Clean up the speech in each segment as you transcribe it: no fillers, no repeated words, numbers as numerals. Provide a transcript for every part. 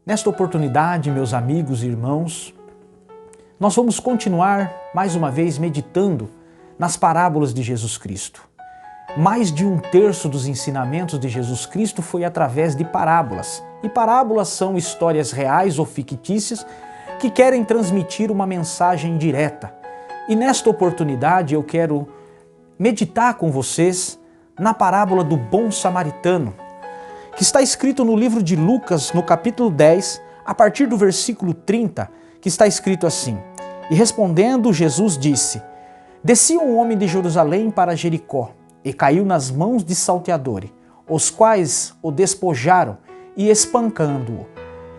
Nesta oportunidade, meus amigos e irmãos, nós vamos continuar mais uma vez meditando nas parábolas de Jesus Cristo. Mais de um terço dos ensinamentos de Jesus Cristo foi através de parábolas. E parábolas são histórias reais ou fictícias que querem transmitir uma mensagem direta. E nesta oportunidade eu quero meditar com vocês na parábola do bom samaritano, que está escrito no livro de Lucas, no capítulo 10, a partir do versículo 30, que está escrito assim: E respondendo, Jesus disse: Descia um homem de Jerusalém para Jericó, e caiu nas mãos de salteadores, os quais o despojaram e, espancando-o,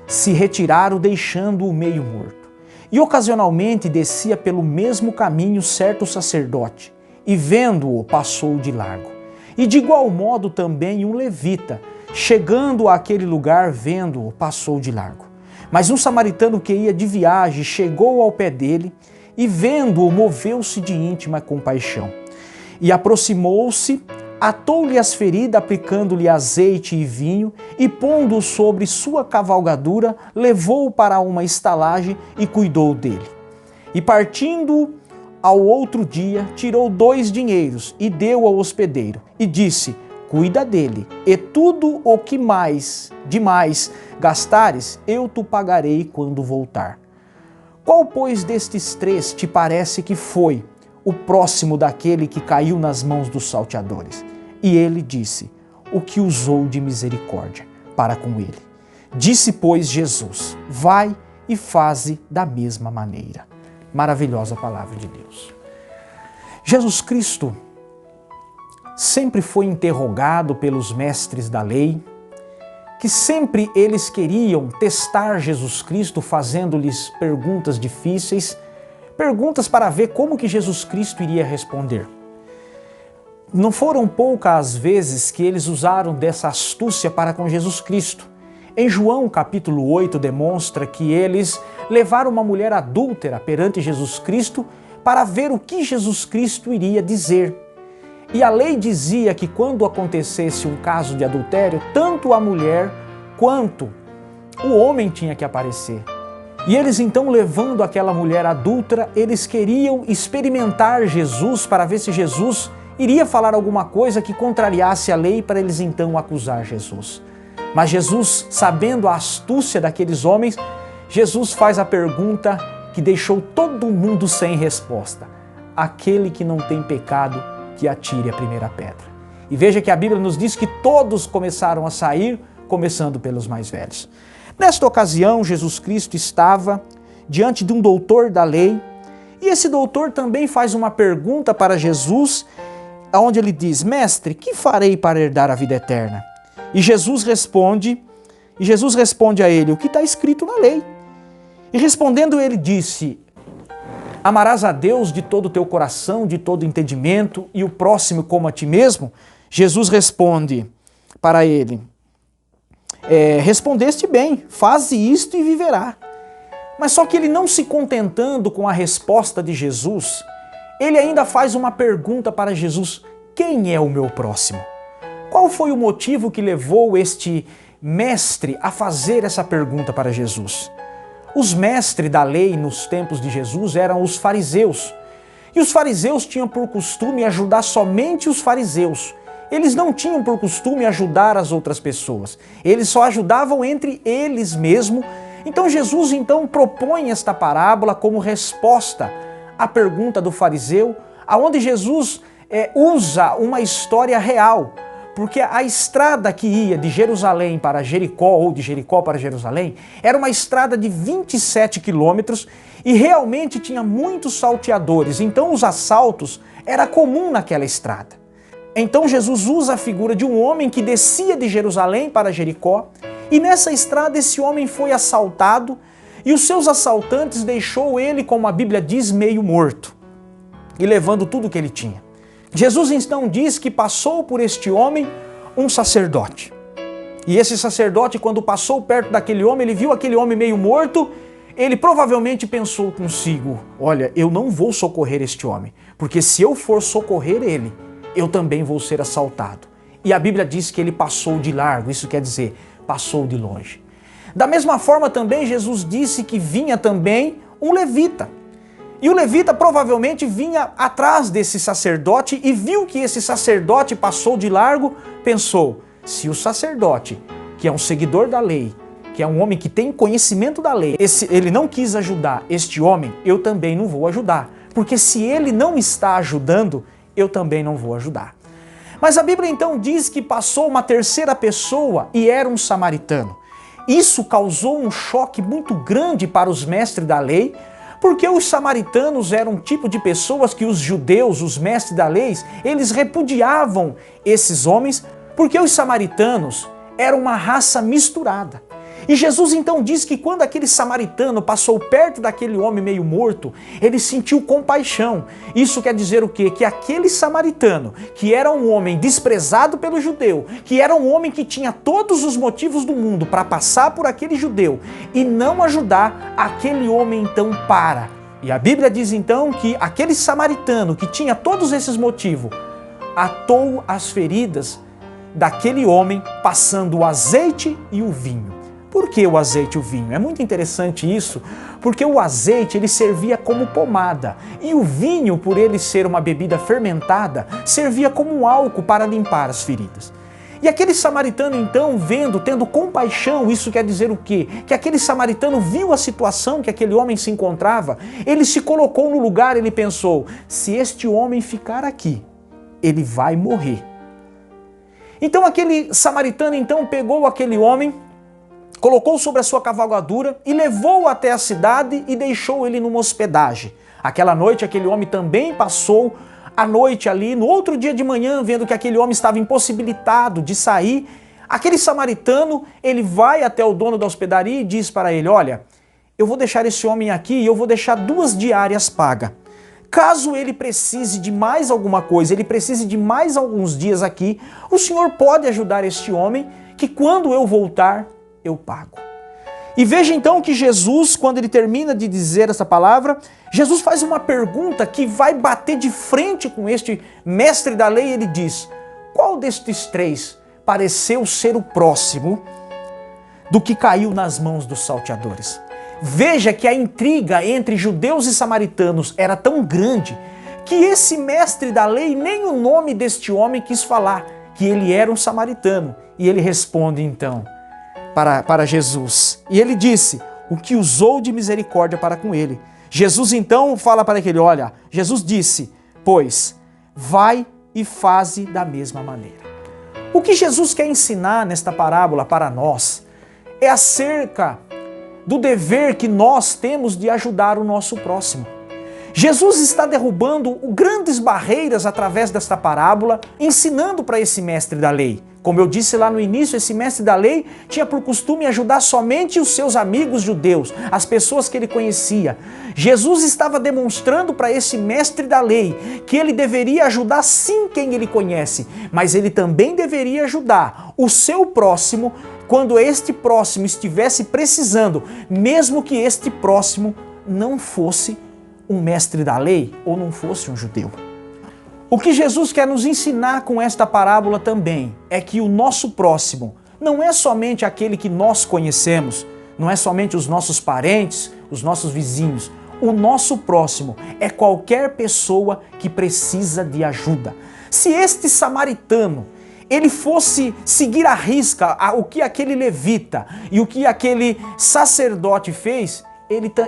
se retiraram, deixando-o meio morto. E ocasionalmente descia pelo mesmo caminho certo sacerdote, e vendo-o, passou de largo. E de igual modo também um levita, chegando àquele lugar, vendo-o, passou de largo. Mas um samaritano que ia de viagem chegou ao pé dele e, vendo-o, moveu-se de íntima compaixão. E aproximou-se, atou-lhe as feridas, aplicando-lhe azeite e vinho, e pondo-o sobre sua cavalgadura, levou-o para uma estalagem e cuidou dele. E partindo ao outro dia, tirou 2 dinheiros e deu ao hospedeiro, e disse: Cuida dele, e tudo o que demais gastares, eu te pagarei quando voltar. Qual, pois, destes 3 te parece que foi o próximo daquele que caiu nas mãos dos salteadores? E ele disse: O que usou de misericórdia para com ele. Disse, pois, Jesus: Vai e faze da mesma maneira. Maravilhosa palavra de Deus. Jesus Cristo sempre foi interrogado pelos mestres da lei, que sempre eles queriam testar Jesus Cristo, fazendo-lhes perguntas difíceis, perguntas para ver como que Jesus Cristo iria responder. Não foram poucas as vezes que eles usaram dessa astúcia para com Jesus Cristo. Em João capítulo 8 demonstra que eles levaram uma mulher adúltera perante Jesus Cristo para ver o que Jesus Cristo iria dizer. E a lei dizia que quando acontecesse um caso de adultério, tanto a mulher quanto o homem tinha que aparecer. E eles então, levando aquela mulher adúltera, eles queriam experimentar Jesus para ver se Jesus iria falar alguma coisa que contrariasse a lei, para eles então acusar Jesus. Mas Jesus, sabendo a astúcia daqueles homens, Jesus faz a pergunta que deixou todo mundo sem resposta: aquele que não tem pecado, que atire a primeira pedra. E veja que a Bíblia nos diz que todos começaram a sair, começando pelos mais velhos. Nesta ocasião, Jesus Cristo estava diante de um doutor da lei, e esse doutor também faz uma pergunta para Jesus, onde ele diz: Mestre, que farei para herdar a vida eterna? E Jesus responde a ele: o que está escrito na lei? E respondendo ele disse: Amarás a Deus de todo o teu coração, de todo entendimento, e o próximo como a ti mesmo. Jesus responde para ele: respondeste bem, faze isto e viverá. Mas só que ele, não se contentando com a resposta de Jesus, ele ainda faz uma pergunta para Jesus: quem é o meu próximo? Qual foi o motivo que levou este mestre a fazer essa pergunta para Jesus? Os mestres da lei nos tempos de Jesus eram os fariseus. E os fariseus tinham por costume ajudar somente os fariseus. Eles não tinham por costume ajudar as outras pessoas. Eles só ajudavam entre eles mesmos. Então Jesus propõe esta parábola como resposta à pergunta do fariseu, aonde Jesus usa uma história real. Porque a estrada que ia de Jerusalém para Jericó, ou de Jericó para Jerusalém, era uma estrada de 27 quilômetros e realmente tinha muitos salteadores. Então os assaltos era comum naquela estrada. Então Jesus usa a figura de um homem que descia de Jerusalém para Jericó, e nessa estrada esse homem foi assaltado, e os seus assaltantes deixou ele, como a Bíblia diz, meio morto, e levando tudo que ele tinha. Jesus então diz que passou por este homem um sacerdote. E esse sacerdote, quando passou perto daquele homem, ele viu aquele homem meio morto, ele provavelmente pensou consigo: olha, eu não vou socorrer este homem, porque se eu for socorrer ele, eu também vou ser assaltado. E a Bíblia diz que ele passou de largo, isso quer dizer, passou de longe. Da mesma forma também Jesus disse que vinha também um levita. E o levita provavelmente vinha atrás desse sacerdote e viu que esse sacerdote passou de largo, pensou, se o sacerdote, que é um seguidor da lei, que é um homem que tem conhecimento da lei, ele não quis ajudar este homem, eu também não vou ajudar. Porque se ele não está ajudando, eu também não vou ajudar. Mas a Bíblia então diz que passou uma terceira pessoa e era um samaritano. Isso causou um choque muito grande para os mestres da lei, porque os samaritanos eram um tipo de pessoas que os judeus, os mestres da lei, eles repudiavam esses homens, porque os samaritanos eram uma raça misturada. E Jesus então diz que quando aquele samaritano passou perto daquele homem meio morto, ele sentiu compaixão. Isso quer dizer o quê? Que aquele samaritano, que era um homem desprezado pelo judeu, que era um homem que tinha todos os motivos do mundo para passar por aquele judeu e não ajudar, aquele homem então para. E a Bíblia diz então que aquele samaritano que tinha todos esses motivos, atou as feridas daquele homem, passando o azeite e o vinho. Por que o azeite e o vinho? É muito interessante isso, porque o azeite ele servia como pomada e o vinho, por ele ser uma bebida fermentada, servia como um álcool para limpar as feridas. E aquele samaritano então, tendo compaixão, isso quer dizer o quê? Que aquele samaritano viu a situação que aquele homem se encontrava, ele se colocou no lugar, ele pensou, se este homem ficar aqui, ele vai morrer. Então aquele samaritano então pegou aquele homem, colocou sobre a sua cavalgadura e levou-o até a cidade e deixou ele numa hospedagem. Aquela noite aquele homem também passou a noite ali. No outro dia de manhã, vendo que aquele homem estava impossibilitado de sair, aquele samaritano, ele vai até o dono da hospedaria e diz para ele, olha, eu vou deixar esse homem aqui e eu vou deixar 2 diárias pagas. Caso ele precise de mais alguma coisa, ele precise de mais alguns dias aqui, o senhor pode ajudar este homem que quando eu voltar, eu pago. E veja então que Jesus, quando ele termina de dizer essa palavra, Jesus faz uma pergunta que vai bater de frente com este mestre da lei. Ele diz, qual destes 3 pareceu ser o próximo do que caiu nas mãos dos salteadores? Veja que a intriga entre judeus e samaritanos era tão grande que esse mestre da lei nem o nome deste homem quis falar, que ele era um samaritano. E ele responde então para Jesus. E ele disse, o que usou de misericórdia para com ele. Jesus então fala para aquele, olha, Jesus disse, pois, vai e faze da mesma maneira. O que Jesus quer ensinar nesta parábola para nós é acerca do dever que nós temos de ajudar o nosso próximo. Jesus está derrubando grandes barreiras através desta parábola, ensinando para esse mestre da lei. Como eu disse lá no início, esse mestre da lei tinha por costume ajudar somente os seus amigos judeus, as pessoas que ele conhecia. Jesus estava demonstrando para esse mestre da lei que ele deveria ajudar sim quem ele conhece, mas ele também deveria ajudar o seu próximo quando este próximo estivesse precisando, mesmo que este próximo não fosse um mestre da lei ou não fosse um judeu. O que Jesus quer nos ensinar com esta parábola também é que o nosso próximo não é somente aquele que nós conhecemos, não é somente os nossos parentes, os nossos vizinhos. O nosso próximo é qualquer pessoa que precisa de ajuda. Se este samaritano ele fosse seguir à risca o que aquele levita e o que aquele sacerdote fez,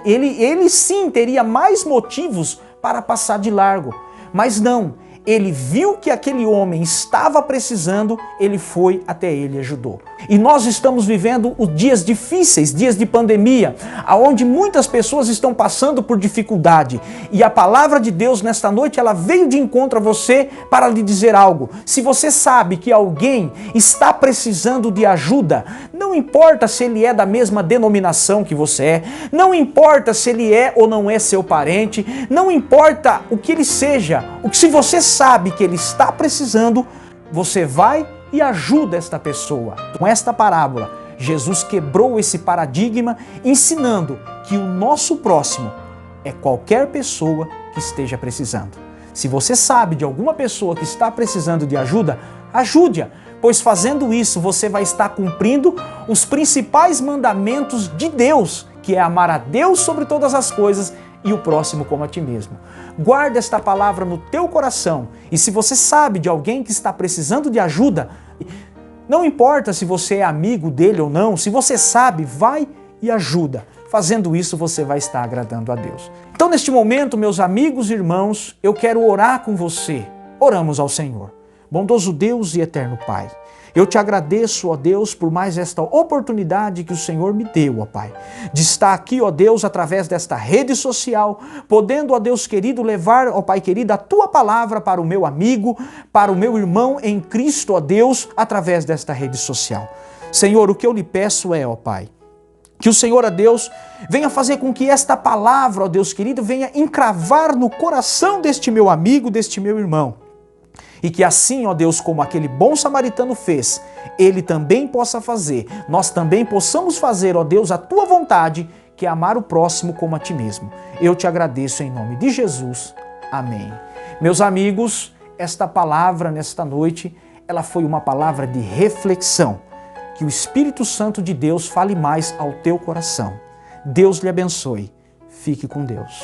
ele sim teria mais motivos para passar de largo. Mas não, ele viu que aquele homem estava precisando, ele foi até ele e ajudou. E nós estamos vivendo os dias difíceis, dias de pandemia, onde muitas pessoas estão passando por dificuldade. E a palavra de Deus nesta noite, ela veio de encontro a você para lhe dizer algo. Se você sabe que alguém está precisando de ajuda, não importa se ele é da mesma denominação que você é, não importa se ele é ou não é seu parente, não importa o que ele seja, se você sabe que ele está precisando, você vai e ajuda esta pessoa. Com esta parábola, Jesus quebrou esse paradigma, ensinando que o nosso próximo é qualquer pessoa que esteja precisando. Se você sabe de alguma pessoa que está precisando de ajuda, Ajude-a, pois fazendo isso você vai estar cumprindo os principais mandamentos de Deus, que é amar a Deus sobre todas as coisas e o próximo como a ti mesmo. Guarda esta palavra no teu coração e se você sabe de alguém que está precisando de ajuda, não importa se você é amigo dele ou não, se você sabe, vai e ajuda. Fazendo isso, você vai estar agradando a Deus. Então, neste momento, meus amigos e irmãos, eu quero orar com você. Oramos ao Senhor. Bondoso Deus e eterno Pai, eu te agradeço, ó Deus, por mais esta oportunidade que o Senhor me deu, ó Pai, de estar aqui, ó Deus, através desta rede social, podendo, ó Deus querido, levar, ó Pai querido, a Tua palavra para o meu amigo, para o meu irmão em Cristo, ó Deus, através desta rede social. Senhor, o que eu lhe peço é, ó Pai, que o Senhor, ó Deus, venha fazer com que esta palavra, ó Deus querido, venha encravar no coração deste meu amigo, deste meu irmão. E que assim, ó Deus, como aquele bom samaritano fez, ele também possa fazer, nós também possamos fazer, ó Deus, a Tua vontade, que é amar o próximo como a Ti mesmo. Eu te agradeço em nome de Jesus. Amém. Meus amigos, esta palavra nesta noite, ela foi uma palavra de reflexão. Que o Espírito Santo de Deus fale mais ao teu coração. Deus lhe abençoe. Fique com Deus.